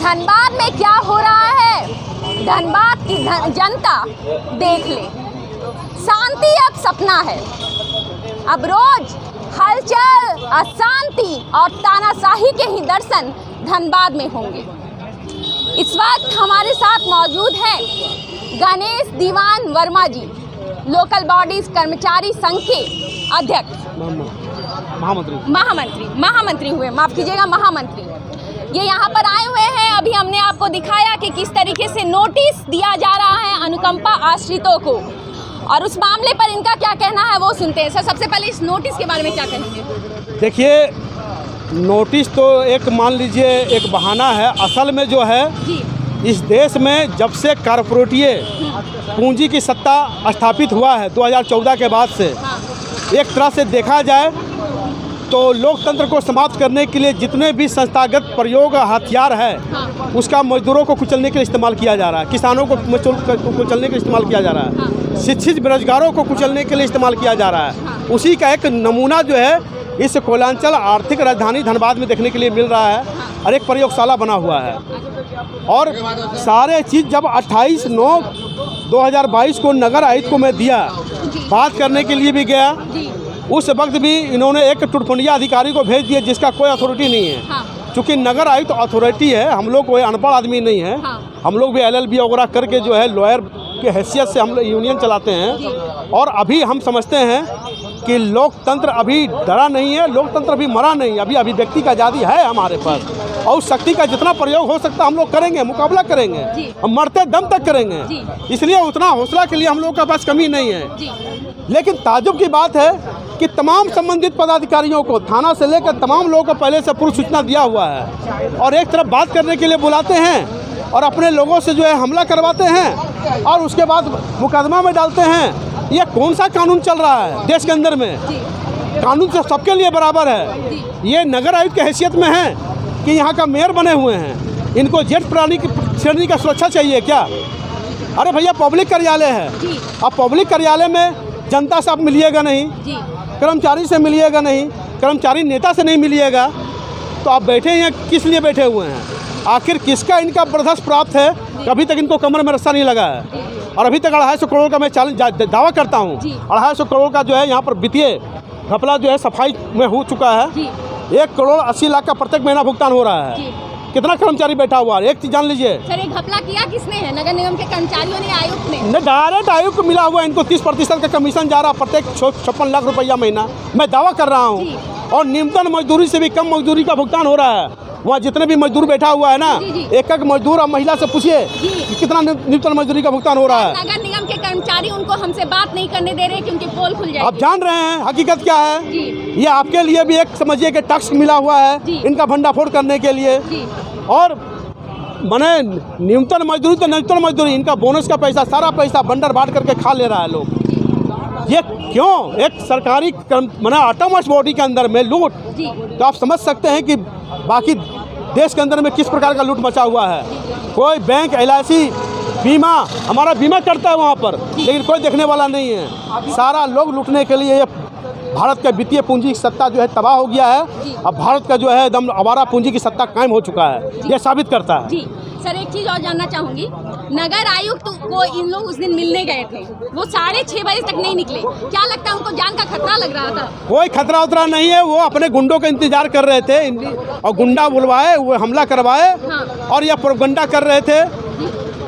धनबाद में क्या हो रहा है, धनबाद की जनता देख ले। शांति अब सपना है। अब रोज हलचल, अशांति और तानाशाही के ही दर्शन धनबाद में होंगे। इस वक्त हमारे साथ मौजूद हैं गणेश दीवान वर्मा जी, लोकल बॉडीज कर्मचारी संघ के अध्यक्ष, महामंत्री हुए, माफ कीजिएगा, महामंत्री। ये यहाँ पर आए हुए हैं। अभी हमने आपको दिखाया कि किस तरीके से नोटिस दिया जा रहा है अनुकंपा आश्रितों को, और उस मामले पर इनका क्या कहना है वो सुनते हैं। सर, सबसे पहले इस नोटिस के बारे में क्या कहेंगे? देखिए, नोटिस तो एक मान लीजिए एक बहाना है। असल में जो है जी, इस देश में जब से कॉर्पोरेटीय पूंजी की सत्ता स्थापित हुआ है 2014 के बाद से, एक तरह से देखा जाए तो लोकतंत्र को समाप्त करने के लिए जितने भी संस्थागत प्रयोग हथियार है उसका मजदूरों को कुचलने के लिए इस्तेमाल किया जा रहा है, किसानों को कुचलने के लिए इस्तेमाल किया जा रहा है, शिक्षित बेरोजगारों को कुचलने के लिए इस्तेमाल किया जा रहा है। उसी का एक नमूना जो है इस कोयलांचल आर्थिक राजधानी धनबाद में देखने के लिए मिल रहा है, और एक प्रयोगशाला बना हुआ है। और सारे चीज़ जब 28/9/2022 को नगर आयुक्त को मैं दिया, बात करने के लिए भी गया, उस वक्त भी इन्होंने एक टुटपुंडिया अधिकारी को भेज दिया जिसका कोई अथॉरिटी नहीं है। चूँकि नगर आयुक्त अथॉरिटी है, हम लोग कोई अनपढ़ आदमी नहीं है, हम लोग भी LLB वगैरह करके जो है लॉयर की हैसियत से हम लोग यूनियन चलाते हैं। और अभी हम समझते हैं कि लोकतंत्र अभी डरा नहीं है, लोकतंत्र अभी मरा नहीं, अभी अभिव्यक्ति का आज़ादी है हमारे पास, और शक्ति का जितना प्रयोग हो सकता हम लोग करेंगे, मुकाबला करेंगे, हम मरते दम तक करेंगे। इसलिए उतना हौसला के लिए हम लोग के पास कमी नहीं है। लेकिन ताज्जुब की बात है कि तमाम संबंधित पदाधिकारियों को, थाना से लेकर तमाम लोगों को पहले से पूर्व सूचना दिया हुआ है, और एक तरफ बात करने के लिए बुलाते हैं और अपने लोगों से जो है हमला करवाते हैं और उसके बाद मुकदमा में डालते हैं। ये कौन सा कानून चल रहा है देश के अंदर में? कानून तो सबके लिए बराबर है। ये नगर आयुक्त की हैसियत में है कि यहाँ का मेयर बने हुए हैं, इनको जेठ प्राणी की श्रेणी का सुरक्षा चाहिए क्या? अरे भैया, पब्लिक कार्यालय है, अब पब्लिक कार्यालय में जनता से आप मिलिएगा नहीं, कर्मचारी से मिलिएगा नहीं, कर्मचारी नेता से नहीं मिलिएगा, तो आप बैठे हैं किस लिए बैठे हुए हैं? आखिर किसका इनका बर्दाश्त प्राप्त है? कभी तक इनको कमर में रस्सा नहीं लगा है, और अभी तक 250 करोड़ का मैं दावा करता हूँ, 250 करोड़ का जो है यहाँ पर वित्तीय घपला जो है सफाई में हो चुका है। 1 करोड़ 80 लाख का प्रत्येक महीना भुगतान हो रहा है। कितना कर्मचारी बैठा हुआ है, एक चीज जान लीजिए। सर, ये घपला किया किसने है? नगर निगम के कर्मचारियों ने, आयुक्त ने? डायरेक्ट आयुक्त को मिला हुआ है। इनको 30% का कमीशन जा रहा है प्रत्येक 56 लाख रुपया महीना, मैं दावा कर रहा हूँ। और न्यूनतम मजदूरी से भी कम मजदूरी का भुगतान हो रहा है। वहाँ जितने भी मजदूर बैठा हुआ है ना, एक एक मजदूर और महिला से पूछिए कितना न्यूनतम मजदूरी का भुगतान हो रहा है। नगर निगम के कर्मचारी उनको हमसे बात नहीं करने दे रहे क्योंकि पोल खुल जाएगी। आप जान रहे हैं हकीकत क्या है? ये आपके लिए भी एक समझिए कि टैक्स मिला हुआ है इनका भंडाफोड़ करने के लिए। और मैंने न्यूनतम मजदूरी तो न्यूनतम मजदूरी, इनका बोनस का पैसा, सारा पैसा बंडर बांट करके खा ले रहा है लोग। ये क्यों? एक सरकारी मैंने ऑटोनमस बॉडी के अंदर में लूट, तो आप समझ सकते हैं कि बाकी देश के अंदर में किस प्रकार का लूट मचा हुआ है। कोई बैंक, LIC, बीमा, हमारा बीमा करता है वहाँ पर, लेकिन कोई देखने वाला नहीं है। सारा लोग लूटने के लिए, ये भारत का वित्तीय पूंजी की सत्ता जो है तबाह हो गया है। अब भारत का जो है एकदम आवारा पूंजी की सत्ता कायम हो चुका है, ये साबित करता है। जी सर, एक चीज़ और जानना चाहूँगी, नगर आयुक्त को इन लोग उस दिन मिलने गए थे, वो 6:30 बजे तक नहीं निकले, क्या लगता है उनको जान का खतरा लग रहा था? कोई खतरा उतरा नहीं है, वो अपने गुंडों का इंतजार कर रहे थे, और गुंडा बुलवाए, वो हमला करवाए, और यह प्रोपगंडा कर रहे थे।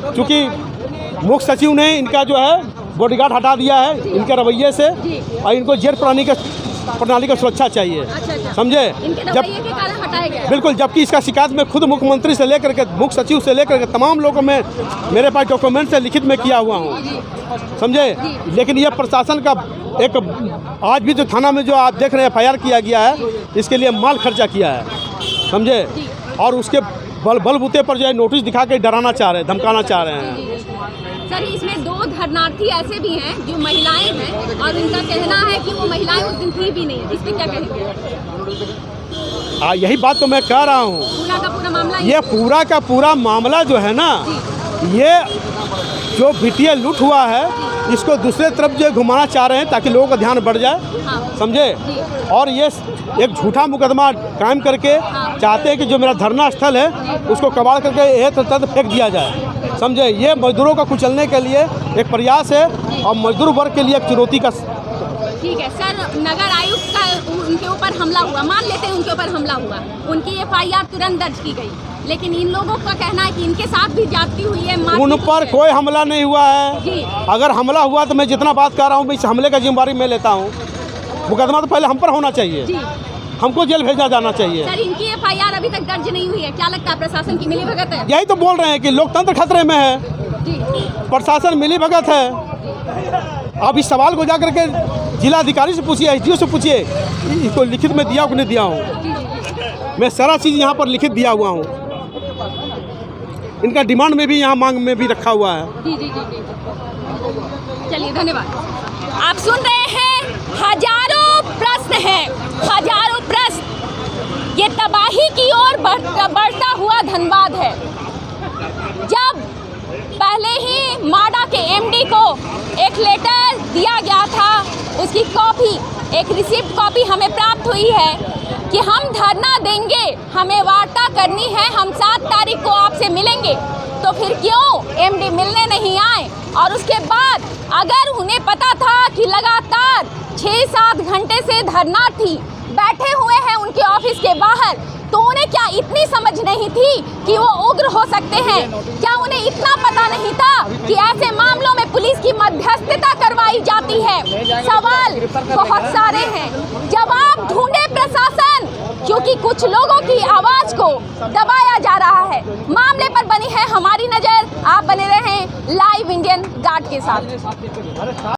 क्योंकि मुख्य सचिव ने इनका जो है बॉडीगार्ड हटा दिया है इनके रवैये से, और इनको जेठ प्रणाली का सुरक्षा चाहिए। समझे? जब हटाया गया, बिल्कुल, जबकि इसका शिकायत में खुद मुख्यमंत्री से लेकर के, मुख्य सचिव से लेकर के तमाम लोगों में मेरे पास डॉक्यूमेंट से लिखित में किया हुआ हूँ। समझे? लेकिन यह प्रशासन का एक, आज भी जो थाना में जो आप देख रहे हैं FIR किया गया है, इसके लिए माल खर्चा किया है। समझे? और उसके बलबूते पर जो है नोटिस दिखा के डराना चाह रहे हैं, धमकाना चाह रहे हैं। सर, इसमें 2 धरनार्थी ऐसे भी हैं जो महिलाएं हैं, और इनका कहना है कि वो महिलाएं उस दिन थी भी नहीं। इस पर क्या कहेंगे? यही बात तो मैं कह रहा हूँ, पूरा का पूरा मामला, ये पूरा का पूरा मामला जो है ना, ये जो वित्तीय लूट हुआ है, इसको दूसरे तरफ जो घुमाना चाह रहे हैं ताकि लोगों का ध्यान बढ़ जाए। समझे? और ये एक झूठा मुकदमा कायम करके चाहते हैं कि जो मेरा धरना स्थल है उसको कबाड़ करके एक तरफ फेंक दिया जाए। समझे, ये मजदूरों को कुचलने के लिए एक प्रयास है और मजदूर वर्ग के लिए एक चुनौती का। ठीक है सर, नगर आयुक्त का उनके ऊपर हमला हुआ, मान लेते हैं उनके ऊपर हमला हुआ, उनकी FIR तुरंत दर्ज की गई, लेकिन इन लोगों का कहना है कि इनके साथ भी ज्यादती हुई है। उन पर कोई हमला नहीं हुआ है जी। अगर हमला हुआ तो मैं जितना बात कर रहा हूँ इस हमले का जिम्मेदारी मैं लेता हूँ। मुकदमा तो पहले हम पर होना चाहिए जी। हमको जेल भेजा जाना चाहिए। सर, इनकी FIR अभी तक दर्ज नहीं हुई है, क्या लगता है प्रशासन की मिलीभगत है? यही तो बोल रहे हैं कि लोकतंत्र खतरे में है, जी। प्रशासन मिलीभगत है। आप इस सवाल को जाकर के जिला अधिकारी से पूछिए, SDO से पूछिए, इसको लिखित में दिया कि नहीं दिया हूँ। मैं सारा चीज़ यहाँ पर लिखित दिया हुआ हूँ, इनका डिमांड में भी यहाँ मांग में भी रखा हुआ है। जी जी जी जी। चलिए, धन्यवाद। आप सुन रहे हैं, हजारों प्रश्न हैं, हजारों प्रश्न। ये तबाही की ओर बढ़ता हुआ धनबाद है। जब पहले ही माडा के MD को एक लेटर दिया गया था, उसकी कॉपी, एक रिसिप्ट कॉपी हमें प्राप्त हुई है कि हम धरना देंगे, हमें वार्ता करनी है, हम 7 तारीख को आपसे मिलेंगे। तो फिर क्यों MD मिलने नहीं आए? और उसके बाद अगर उन्हें पता था कि लगातार 6-7 घंटे से धरना थी, बैठे हुए हैं उनके ऑफिस के बाहर, तो उन्हें क्या इतनी समझ नहीं थी कि वो उग्र हो सकते हैं? क्या उन्हें इतना पता नहीं था कि ऐसे मामलों में पुलिस की मध्यस्थता करवाई जाती है? सवाल बहुत सारे हैं, जवाब ढूंढे प्रशासन, क्योंकि कुछ लोगों की आवाज को दबाया जा रहा है। मामले पर बनी है हमारी नजर, आप बने रहें लाइव इंडियन गार्ड के साथ।